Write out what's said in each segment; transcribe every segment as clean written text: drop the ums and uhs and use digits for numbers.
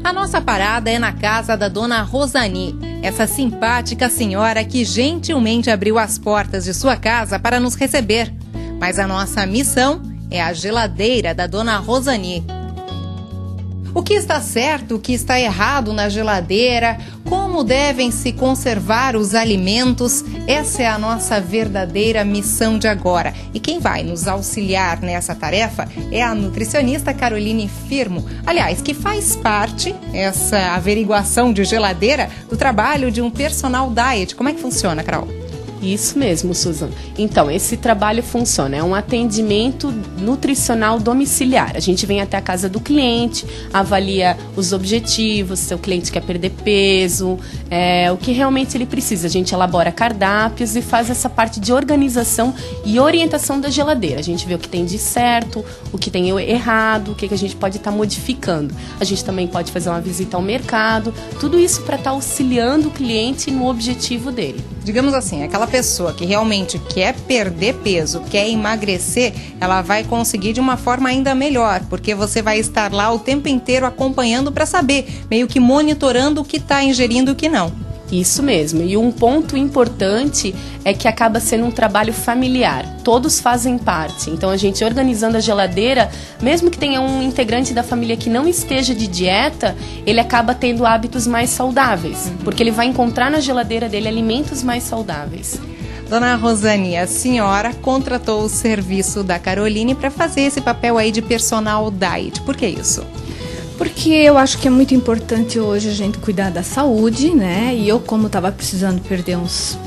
A nossa parada é na casa da dona Rosani, essa simpática senhora que gentilmente abriu as portas de sua casa para nos receber. Mas a nossa missão é a geladeira da dona Rosani. O que está certo, o que está errado na geladeira, como devem se conservar os alimentos, essa é a nossa verdadeira missão de agora. E quem vai nos auxiliar nessa tarefa é a nutricionista Caroline Firmo, aliás, que faz parte, essa averiguação de geladeira, do trabalho de um personal diet. Como é que funciona, Carol? Isso mesmo, Susan. Então, esse trabalho funciona, é um atendimento nutricional domiciliar. A gente vem até a casa do cliente, avalia os objetivos, se o cliente quer perder peso, o que realmente ele precisa. A gente elabora cardápios e faz essa parte de organização e orientação da geladeira. A gente vê o que tem de certo, o que tem errado, o que a gente pode estar modificando. A gente também pode fazer uma visita ao mercado, tudo isso para estar auxiliando o cliente no objetivo dele. Digamos assim, aquela pessoa que realmente quer perder peso, quer emagrecer, ela vai conseguir de uma forma ainda melhor, porque você vai estar lá o tempo inteiro acompanhando para saber, meio que monitorando o que está ingerindo e o que não. Isso mesmo, e um ponto importante é que acaba sendo um trabalho familiar, todos fazem parte, então a gente organizando a geladeira, mesmo que tenha um integrante da família que não esteja de dieta, ele acaba tendo hábitos mais saudáveis, porque ele vai encontrar na geladeira dele alimentos mais saudáveis. Dona Rosani, a senhora contratou o serviço da Caroline para fazer esse papel aí de personal diet, por que isso? Porque eu acho que é muito importante hoje a gente cuidar da saúde, né? E eu, como estava precisando perder uns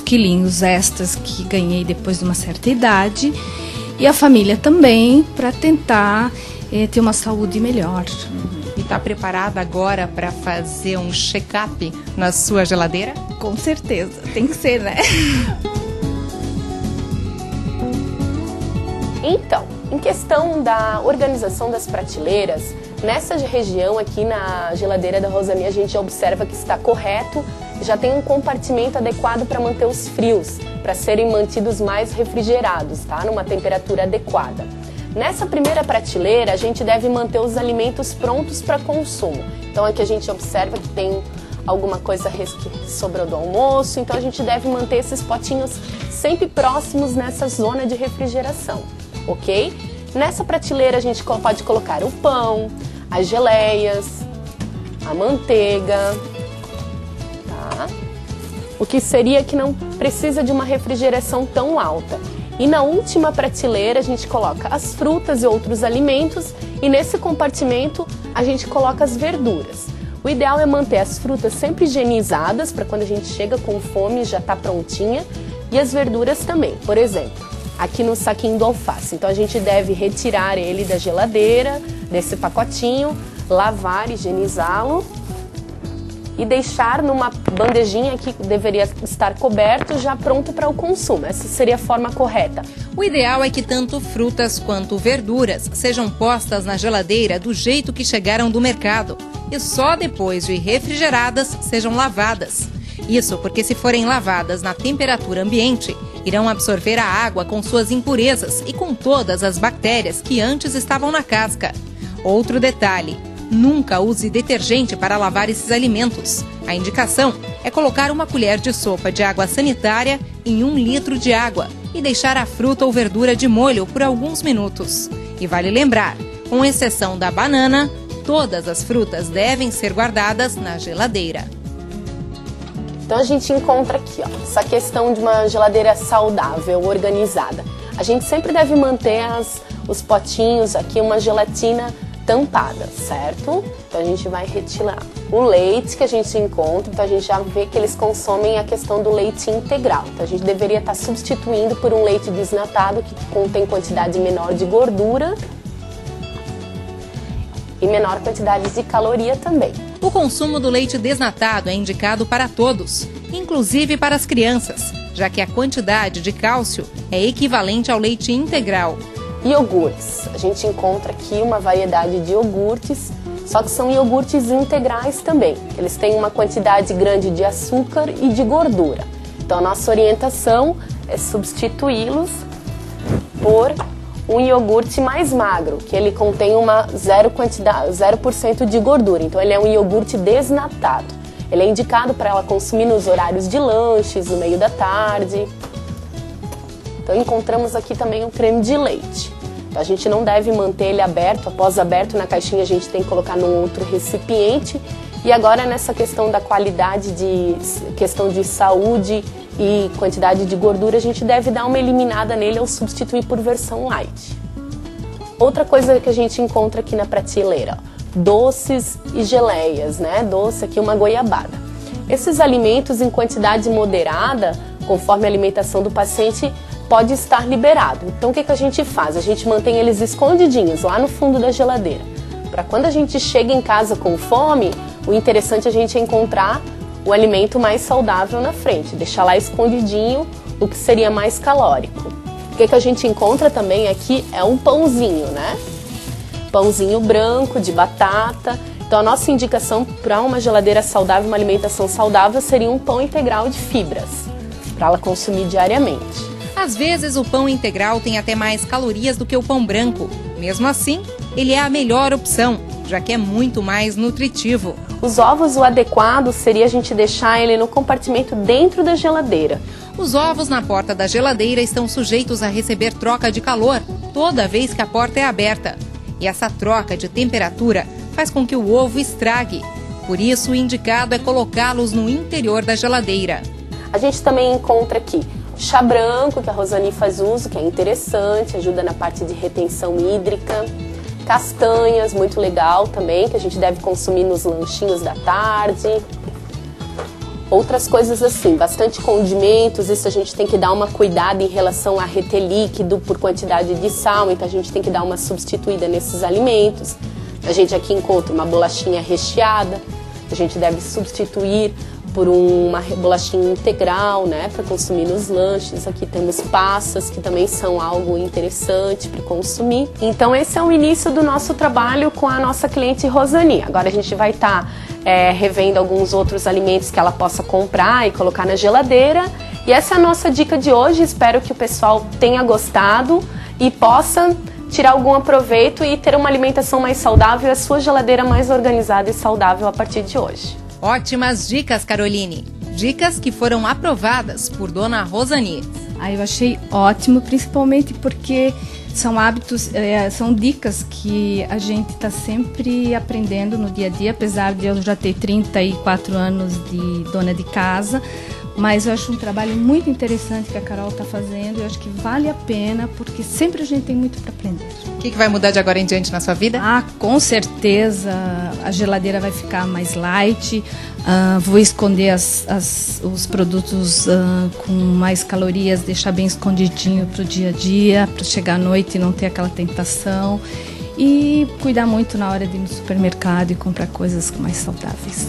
quilinhos extras que ganhei depois de uma certa idade, e a família também, para tentar ter uma saúde melhor. E está preparada agora para fazer um check-up na sua geladeira? Com certeza, tem que ser, né? Então, em questão da organização das prateleiras, nessa região aqui na geladeira da Rosani a gente observa que está correto, já tem um compartimento adequado para manter os frios, para serem mantidos mais refrigerados, tá? Numa temperatura adequada. Nessa primeira prateleira a gente deve manter os alimentos prontos para consumo. Então aqui a gente observa que tem alguma coisa que sobrou do almoço, então a gente deve manter esses potinhos sempre próximos nessa zona de refrigeração, ok? Nessa prateleira a gente pode colocar o pão, as geleias, a manteiga, tá? O que seria que não precisa de uma refrigeração tão alta. E na última prateleira a gente coloca as frutas e outros alimentos e nesse compartimento a gente coloca as verduras. O ideal é manter as frutas sempre higienizadas para quando a gente chega com fome já está prontinha e as verduras também. Por exemplo, aqui no saquinho do alface. Então a gente deve retirar ele da geladeira, desse pacotinho, lavar, higienizá-lo e deixar numa bandejinha que deveria estar coberto, já pronto para o consumo. Essa seria a forma correta. O ideal é que tanto frutas quanto verduras sejam postas na geladeira do jeito que chegaram do mercado e só depois de refrigeradas sejam lavadas. Isso porque se forem lavadas na temperatura ambiente, irão absorver a água com suas impurezas e com todas as bactérias que antes estavam na casca. Outro detalhe, nunca use detergente para lavar esses alimentos. A indicação é colocar uma colher de sopa de água sanitária em 1 litro de água e deixar a fruta ou verdura de molho por alguns minutos. E vale lembrar, com exceção da banana, todas as frutas devem ser guardadas na geladeira. Então a gente encontra aqui, ó, essa questão de uma geladeira saudável, organizada. A gente sempre deve manter os potinhos aqui, uma gelatina tampada, certo? Então a gente vai retirar o leite que a gente encontra, então a gente já vê que eles consomem a questão do leite integral. Então a gente deveria estar substituindo por um leite desnatado que contém quantidade menor de gordura e menor quantidade de caloria também. O consumo do leite desnatado é indicado para todos, inclusive para as crianças, já que a quantidade de cálcio é equivalente ao leite integral. Iogurtes. A gente encontra aqui uma variedade de iogurtes, só que são iogurtes integrais também. Eles têm uma quantidade grande de açúcar e de gordura. Então a nossa orientação é substituí-los por um iogurte mais magro, que ele contém uma 0% de gordura. Então ele é um iogurte desnatado. Ele é indicado para ela consumir nos horários de lanches, no meio da tarde. Então encontramos aqui também um creme de leite. Então, a gente não deve manter ele aberto, após aberto na caixinha a gente tem que colocar num outro recipiente. E agora nessa questão da qualidade, questão de saúde e quantidade de gordura, a gente deve dar uma eliminada nele ou substituir por versão light. Outra coisa que a gente encontra aqui na prateleira, doces e geleias, né? Doce aqui, uma goiabada. Esses alimentos em quantidade moderada, conforme a alimentação do paciente, pode estar liberado. Então o que a gente faz? A gente mantém eles escondidinhos lá no fundo da geladeira. Para quando a gente chega em casa com fome, o interessante é a gente encontrar o alimento mais saudável na frente, deixar lá escondidinho o que seria mais calórico. O que a gente encontra também aqui é um pãozinho, né? Pãozinho branco, de batata. Então a nossa indicação para uma geladeira saudável, uma alimentação saudável, seria um pão integral de fibras, para ela consumir diariamente. Às vezes o pão integral tem até mais calorias do que o pão branco. Mesmo assim, ele é a melhor opção, já que é muito mais nutritivo. Os ovos, o adequado seria a gente deixar ele no compartimento dentro da geladeira. Os ovos na porta da geladeira estão sujeitos a receber troca de calor toda vez que a porta é aberta. E essa troca de temperatura faz com que o ovo estrague. Por isso, o indicado é colocá-los no interior da geladeira. A gente também encontra aqui chá branco, que a Rosani faz uso, que é interessante, ajuda na parte de retenção hídrica. Castanhas, muito legal também, que a gente deve consumir nos lanchinhos da tarde. Outras coisas assim, bastante condimentos, isso a gente tem que dar uma cuidada em relação a reter líquido por quantidade de sal, então a gente tem que dar uma substituída nesses alimentos. A gente aqui encontra uma bolachinha recheada, a gente deve substituir por uma bolachinha integral, né, para consumir nos lanches. Aqui temos passas, que também são algo interessante para consumir. Então esse é o início do nosso trabalho com a nossa cliente Rosani. Agora a gente vai estar revendo alguns outros alimentos que ela possa comprar e colocar na geladeira. E essa é a nossa dica de hoje. Espero que o pessoal tenha gostado e possa tirar algum aproveito e ter uma alimentação mais saudável e a sua geladeira mais organizada e saudável a partir de hoje. Ótimas dicas, Caroline. Dicas que foram aprovadas por Dona Rosani. Eu achei ótimo, principalmente porque são hábitos, são dicas que a gente está sempre aprendendo no dia a dia, apesar de eu já ter 34 anos de dona de casa. Mas eu acho um trabalho muito interessante que a Carol está fazendo. Eu acho que vale a pena, porque sempre a gente tem muito para aprender. O que vai mudar de agora em diante na sua vida? Com certeza. A geladeira vai ficar mais light. Vou esconder os produtos com mais calorias, deixar bem escondidinho para o dia a dia, para chegar à noite e não ter aquela tentação. E cuidar muito na hora de ir no supermercado e comprar coisas mais saudáveis.